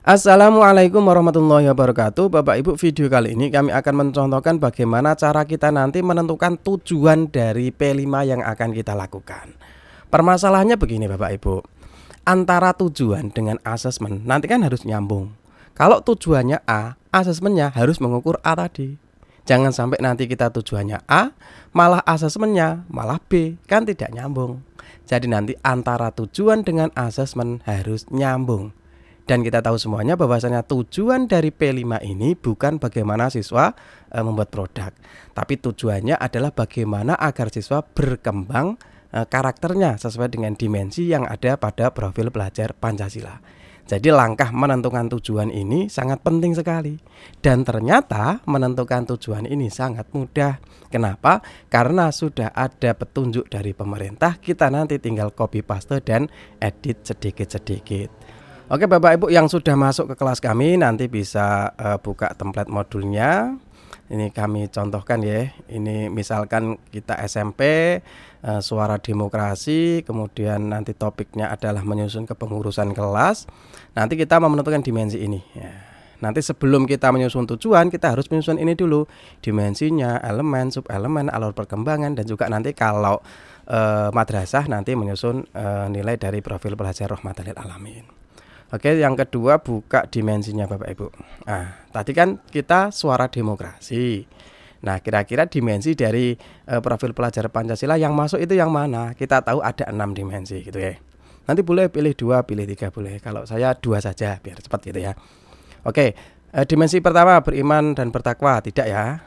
Assalamualaikum warahmatullahi wabarakatuh. Bapak Ibu, video kali ini kami akan mencontohkan bagaimana cara kita nanti menentukan tujuan dari P5 yang akan kita lakukan. Permasalahannya begini Bapak Ibu, antara tujuan dengan asesmen nanti kan harus nyambung. Kalau tujuannya A, asesmennya harus mengukur A tadi. Jangan sampai nanti kita tujuannya A, malah asesmennya malah B, kan tidak nyambung. Jadi nanti antara tujuan dengan asesmen harus nyambung. Dan kita tahu semuanya bahwasanya tujuan dari P5 ini bukan bagaimana siswa membuat produk, tapi tujuannya adalah bagaimana agar siswa berkembang karakternya sesuai dengan dimensi yang ada pada profil pelajar Pancasila. Jadi langkah menentukan tujuan ini sangat penting sekali. Dan ternyata menentukan tujuan ini sangat mudah. Kenapa? Karena sudah ada petunjuk dari pemerintah, kita nanti tinggal copy paste dan edit sedikit-sedikit. Oke Bapak Ibu yang sudah masuk ke kelas kami nanti bisa buka template modulnya. Ini kami contohkan ya. Ini misalkan kita SMP, suara demokrasi, kemudian nanti topiknya adalah menyusun kepengurusan kelas. Nanti kita mau menentukan dimensi ini ya. Nanti sebelum kita menyusun tujuan, kita harus menyusun ini dulu, dimensinya, elemen, subelemen, alur perkembangan, dan juga nanti kalau madrasah nanti menyusun nilai dari profil pelajar rahmatan lil alamin. Oke, yang kedua buka dimensinya Bapak Ibu. Nah, tadi kan kita suara demokrasi. Nah, kira-kira dimensi dari profil pelajar Pancasila yang masuk itu yang mana? Kita tahu ada 6 dimensi gitu ya. Nanti boleh pilih 2, pilih 3 boleh. Kalau saya 2 saja biar cepat gitu ya. Oke, dimensi pertama beriman dan bertakwa, tidak ya?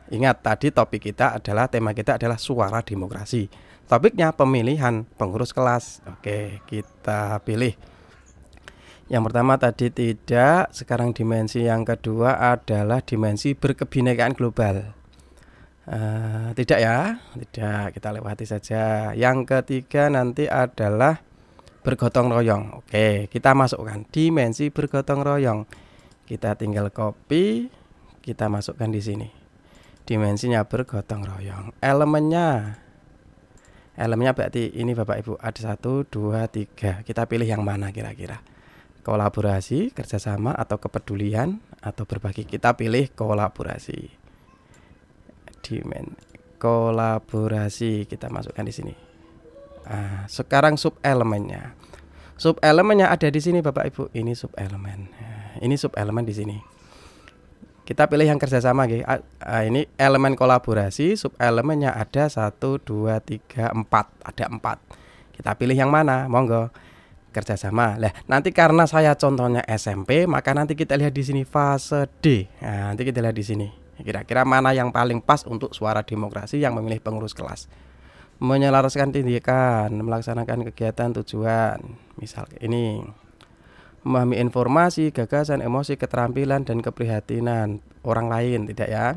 Ingat tadi topik kita adalah, tema kita adalah suara demokrasi. Topiknya pemilihan pengurus kelas. Oke, kita pilih. Yang pertama tadi tidak, sekarang dimensi yang kedua adalah dimensi berkebinekaan global. Tidak ya, tidak, kita lewati saja. Yang ketiga nanti adalah bergotong royong. Oke, kita masukkan dimensi bergotong royong. Kita tinggal copy, kita masukkan di sini. Dimensinya bergotong royong. Elemennya berarti ini Bapak Ibu, ada 1, 2, 3. Kita pilih yang mana kira-kira? Kolaborasi, kerjasama, atau kepedulian, atau berbagi. Kita pilih kolaborasi. Kolaborasi kita masukkan di sini. Sekarang subelemennya. Subelemennya ada di sini Bapak Ibu. Ini subelemen. Ini subelemen di sini. Kita pilih yang kerjasama. Ini elemen kolaborasi. Subelemennya ada 1, 2, 3, 4. Ada 4. Kita pilih yang mana? Monggo. Kerjasama. Nah, nanti karena saya contohnya SMP, maka nanti kita lihat di sini fase D. Nah, nanti kita lihat di sini. Kira-kira mana yang paling pas untuk suara demokrasi yang memilih pengurus kelas. Menyelaraskan tindakan, melaksanakan kegiatan tujuan. Misal ini. Memahami informasi, gagasan, emosi, keterampilan, dan keprihatinan orang lain, tidak ya?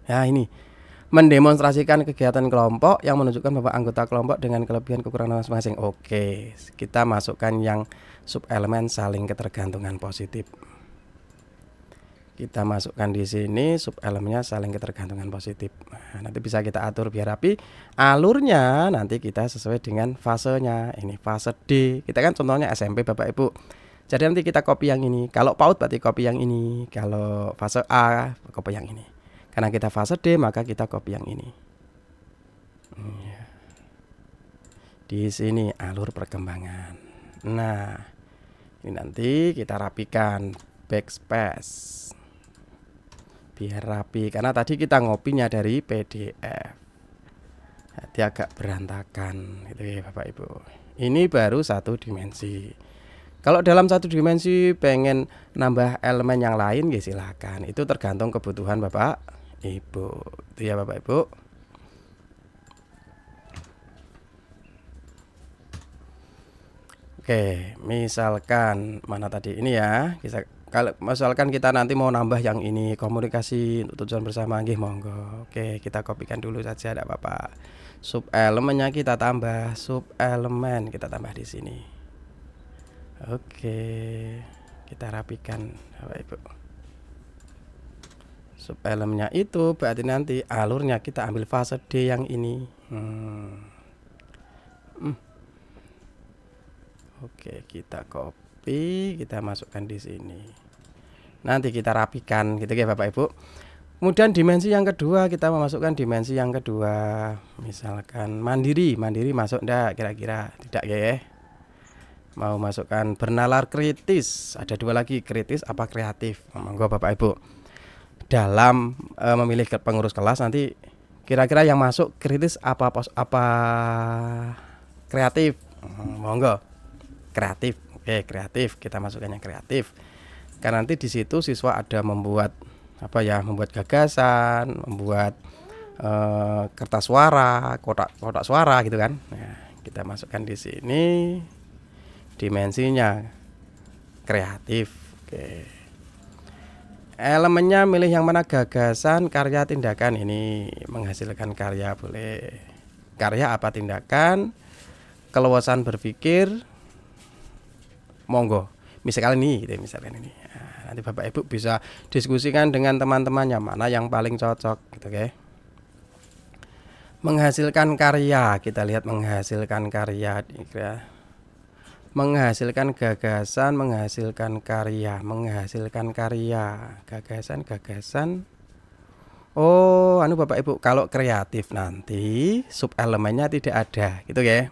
Ya, ini. Mendemonstrasikan kegiatan kelompok yang menunjukkan bahwa anggota kelompok dengan kelebihan kekurangan masing-masing. Oke, kita masukkan yang subelemen saling ketergantungan positif. Kita masukkan di sini subelemennya saling ketergantungan positif. Nanti bisa kita atur biar rapi. Alurnya nanti kita sesuai dengan fasenya. Ini fase D. Kita kan contohnya SMP Bapak Ibu. Jadi nanti kita copy yang ini. Kalau PAUD berarti copy yang ini. Kalau fase A copy yang ini. Karena kita fase D, maka kita copy yang ini. Di sini alur perkembangan. Nah, ini nanti kita rapikan, backspace, biar rapi. Karena tadi kita ngopinya dari PDF. Jadi agak berantakan, gitu ya Bapak Ibu. Ini baru 1 dimensi. Kalau dalam 1 dimensi pengen nambah elemen yang lain, ya silakan. Itu tergantung kebutuhan Bapak Ibu, itu ya Bapak Ibu. Oke, misalkan mana tadi ini ya. Kalau misalkan kita nanti mau nambah yang ini, komunikasi untuk tujuan bersama, nggih monggo. Oke, kita kopikan dulu saja, tidak apa-apa. Subelemennya kita tambah, subelemen kita tambah di sini. Oke, kita rapikan Bapak Ibu. Subelemennya itu berarti nanti alurnya kita ambil fase D yang ini. Oke, kita copy. rapi, kita masukkan di sini. Nanti kita rapikan gitu ya Bapak Ibu. Kemudian dimensi yang kedua, kita memasukkan dimensi yang kedua. Misalkan mandiri masuk enggak kira-kira? Tidak ya. Mau masukkan bernalar kritis, ada dua lagi, kritis apa kreatif. Monggo Bapak Ibu. Dalam memilih pengurus kelas nanti kira-kira yang masuk kritis apa kreatif. Monggo. Kreatif. Oke, kreatif. Kita masukkan yang kreatif. Karena nanti di situ siswa ada membuat membuat gagasan, membuat kertas suara, kotak suara gitu kan. Nah, kita masukkan di sini dimensinya kreatif. Oke. Elemennya milih yang mana, gagasan, karya, tindakan. Ini menghasilkan karya boleh. Karya apa tindakan, keluasan berpikir, monggo. Misalkan ini gitu, misalkan ini. Nanti Bapak Ibu bisa diskusikan dengan teman-temannya mana yang paling cocok gitu ya. Menghasilkan karya, kita lihat menghasilkan karya, menghasilkan gagasan, menghasilkan karya, gagasan. Oh, Bapak Ibu, kalau kreatif nanti sub elemennya tidak ada gitu ya.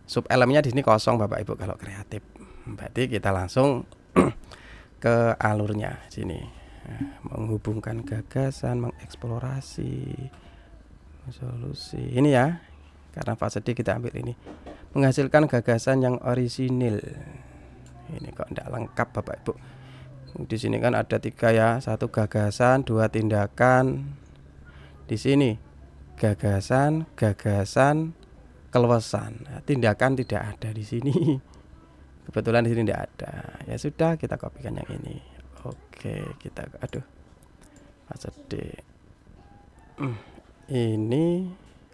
Sub elemennya di sini kosong Bapak Ibu kalau kreatif. Berarti kita langsung ke alurnya sini, menghubungkan gagasan, mengeksplorasi solusi ini ya, karena fase D kita ambil ini, menghasilkan gagasan yang orisinil. Ini kok tidak lengkap Bapak Ibu, di sini kan ada 3 ya, 1 gagasan, 2 tindakan, di sini gagasan, keluasan. Nah, tindakan tidak ada di sini. Kebetulan di sini tidak ada. Ya sudah, kita kopikan yang ini. Oke, kita fase D. Ini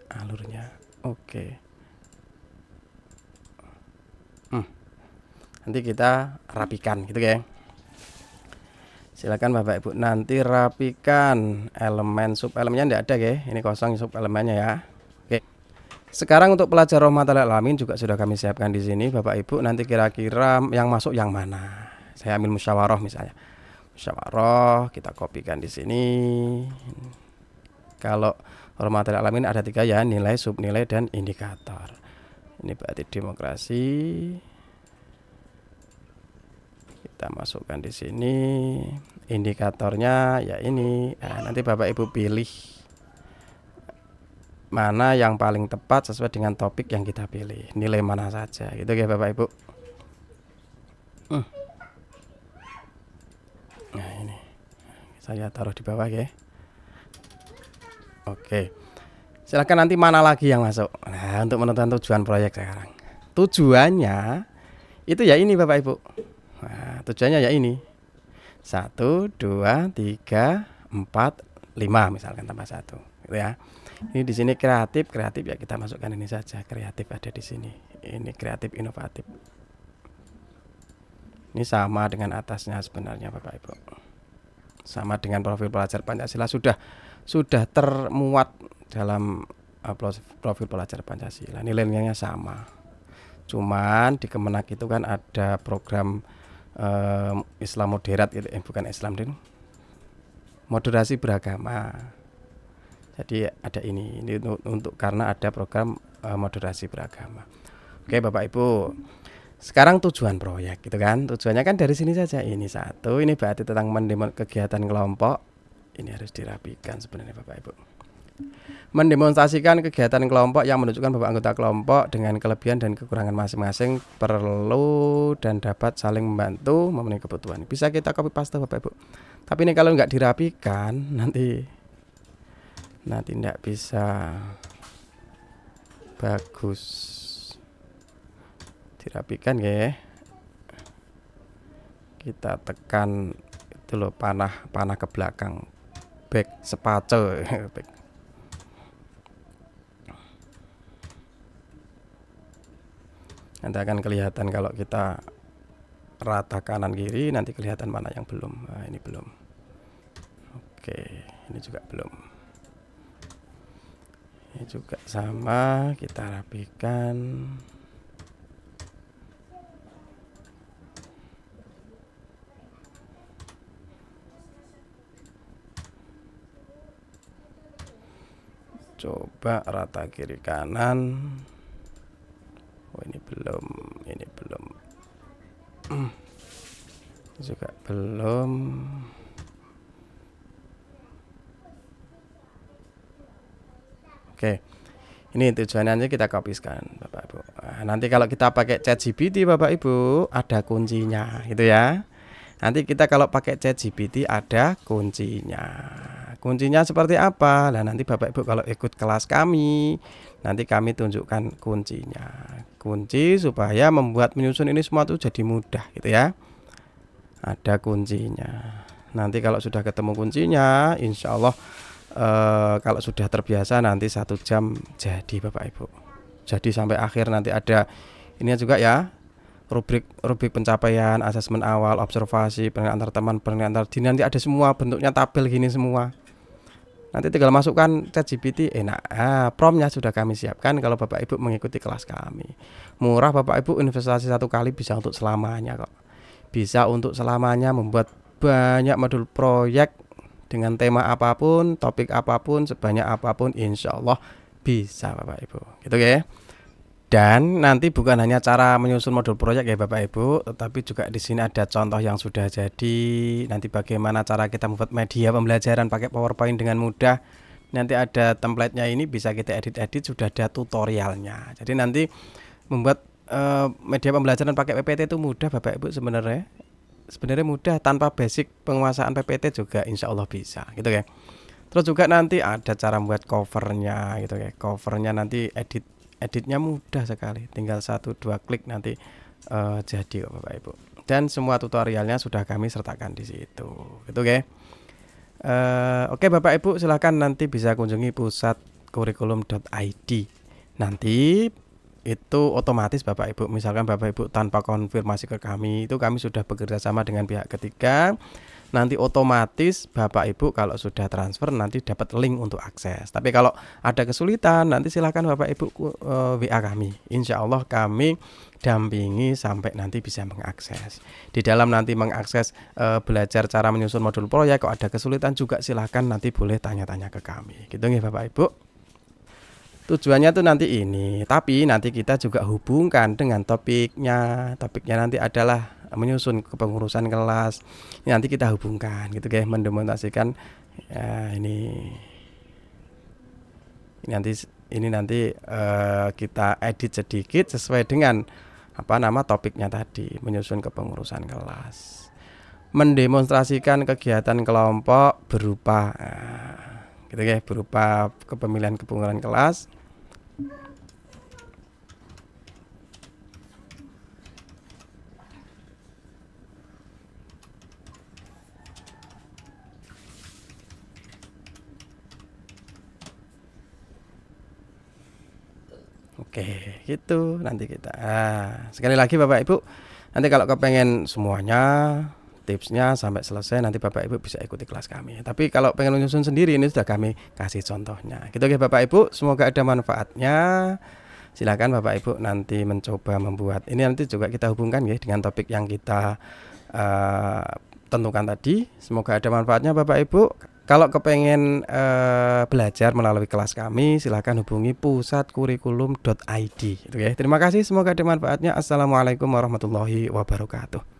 alurnya. Oke. Nanti kita rapikan gitu ya. Silakan Bapak Ibu nanti rapikan elemen sub elemennya tidak ada ya. Ini kosong sub elemennya ya. Oke. Sekarang untuk pelajar rahmatal alamin juga sudah kami siapkan di sini Bapak Ibu. Nanti kira-kira yang masuk yang mana? Saya ambil musyawarah misalnya. Musyawarah kita kopikan di sini. Kalau rahmatal alamin ada 3 ya, nilai, subnilai, dan indikator. Ini berarti demokrasi. Kita masukkan di sini. Indikatornya ya ini. Nah, nanti Bapak Ibu pilih mana yang paling tepat sesuai dengan topik yang kita pilih, nilai mana saja gitu ya Bapak Ibu. Nah ini saya taruh di bawah ya. Oke, silakan nanti mana lagi yang masuk. Nah, untuk menentukan tujuan proyek sekarang, tujuannya itu ya ini Bapak Ibu. Nah, tujuannya ya ini 1, 2, 3, 4, 5 misalkan tambah 1 gitu ya. Ini di sini kreatif ya kita masukkan ini saja, kreatif ada di sini. Ini kreatif inovatif. Ini sama dengan atasnya sebenarnya Bapak Ibu. Sama dengan profil pelajar Pancasila, sudah termuat dalam profil pelajar Pancasila. Nilainya sama. Cuman di Kemenak itu kan ada program Islam moderat gitu, bukan Islam ding. Moderasi beragama. Jadi ada ini untuk karena ada program moderasi beragama. Oke Bapak Ibu, sekarang tujuan proyek gitu kan, tujuannya kan dari sini saja. Ini 1, ini berarti tentang kegiatan kelompok. Ini harus dirapikan sebenarnya Bapak Ibu. Mendemonstrasikan kegiatan kelompok yang menunjukkan bahwa anggota kelompok dengan kelebihan dan kekurangan masing-masing perlu dan dapat saling membantu memenuhi kebutuhan. Bisa kita copy paste Bapak Ibu. Tapi ini kalau nggak dirapikan nanti tidak bisa bagus. Dirapikan ya. Kita tekan itu loh, panah ke belakang, back space back. Nanti akan kelihatan kalau kita rata kanan kiri, nanti kelihatan mana yang belum. Nah, ini belum. Oke, ini juga belum. Ini juga sama, kita rapikan. Coba rata kiri kanan. Oh, ini belum. Juga belum. Oke, ini tujuannya kita kopiskan Bapak Ibu. Nah, nanti kalau kita pakai ChatGPT Bapak Ibu ada kuncinya gitu ya. Nanti kita kalau pakai ChatGPT ada kuncinya. Kuncinya seperti apa? Nah, nanti Bapak Ibu kalau ikut kelas kami, nanti kami tunjukkan kuncinya. Kunci supaya membuat menyusun ini semua tuh jadi mudah gitu ya. Ada kuncinya. Nanti kalau sudah ketemu kuncinya, insya Allah kalau sudah terbiasa nanti 1 jam jadi Bapak Ibu. Jadi sampai akhir nanti ada ini juga ya, rubrik pencapaian, asesmen awal, observasi, penilaian antar teman, penilaian antar din, nanti ada semua bentuknya tabel gini semua. Nanti tinggal masukkan ChatGPT, enak. Promptnya sudah kami siapkan kalau Bapak Ibu mengikuti kelas kami. Murah Bapak Ibu, investasi 1 kali bisa untuk selamanya kok. Bisa untuk selamanya membuat banyak modul proyek dengan tema apapun, topik apapun, sebanyak apapun, insya Allah bisa Bapak Ibu, gitu ya. Dan nanti bukan hanya cara menyusun modul proyek ya Bapak Ibu, tetapi juga di sini ada contoh yang sudah jadi. Nanti bagaimana cara kita membuat media pembelajaran pakai PowerPoint dengan mudah. Nanti ada template-nya, ini bisa kita edit-edit, sudah ada tutorialnya. Jadi nanti membuat media pembelajaran pakai PPT itu mudah Bapak Ibu sebenarnya. Sebenarnya mudah, tanpa basic penguasaan PPT juga insya Allah bisa gitu ya. Terus juga nanti ada cara membuat covernya gitu ya. Covernya nanti editnya mudah sekali, tinggal 1-2 klik nanti jadi kok Bapak Ibu. Dan semua tutorialnya sudah kami sertakan di situ gitu ya. Oke Bapak Ibu, silahkan nanti bisa kunjungi pusatcurriculum.id. Nanti itu otomatis Bapak Ibu, misalkan Bapak Ibu tanpa konfirmasi ke kami, itu kami sudah bekerja sama dengan pihak ketiga. Nanti otomatis Bapak Ibu kalau sudah transfer nanti dapat link untuk akses. Tapi kalau ada kesulitan nanti silahkan Bapak Ibu WA kami. Insya Allah kami dampingi sampai nanti bisa mengakses. Di dalam nanti mengakses belajar cara menyusun modul proyek, kalau ada kesulitan juga silahkan nanti boleh tanya-tanya ke kami. Gitu nih Bapak Ibu. Tujuannya tuh nanti ini, tapi nanti kita juga hubungkan dengan topiknya. Topiknya nanti adalah menyusun kepengurusan kelas. Ini nanti kita hubungkan gitu guys, mendemonstrasikan ya, ini nanti kita edit sedikit sesuai dengan nama topiknya tadi, menyusun kepengurusan kelas. Mendemonstrasikan kegiatan kelompok berupa gitu guys, berupa kepemilihan kepengurusan kelas. Oke, gitu nanti kita. Sekali lagi Bapak Ibu, nanti kalau kepengen semuanya tipsnya sampai selesai, nanti Bapak Ibu bisa ikuti kelas kami. Tapi kalau pengen menyusun sendiri, ini sudah kami kasih contohnya. Gitu ya Bapak Ibu, semoga ada manfaatnya. Silakan Bapak Ibu nanti mencoba membuat. Ini nanti juga kita hubungkan ya dengan topik yang kita tentukan tadi. Semoga ada manfaatnya Bapak Ibu. Kalau kepengen belajar melalui kelas kami, silahkan hubungi pusatcurriculum.id. Terima kasih, semoga ada manfaatnya. Assalamualaikum warahmatullahi wabarakatuh.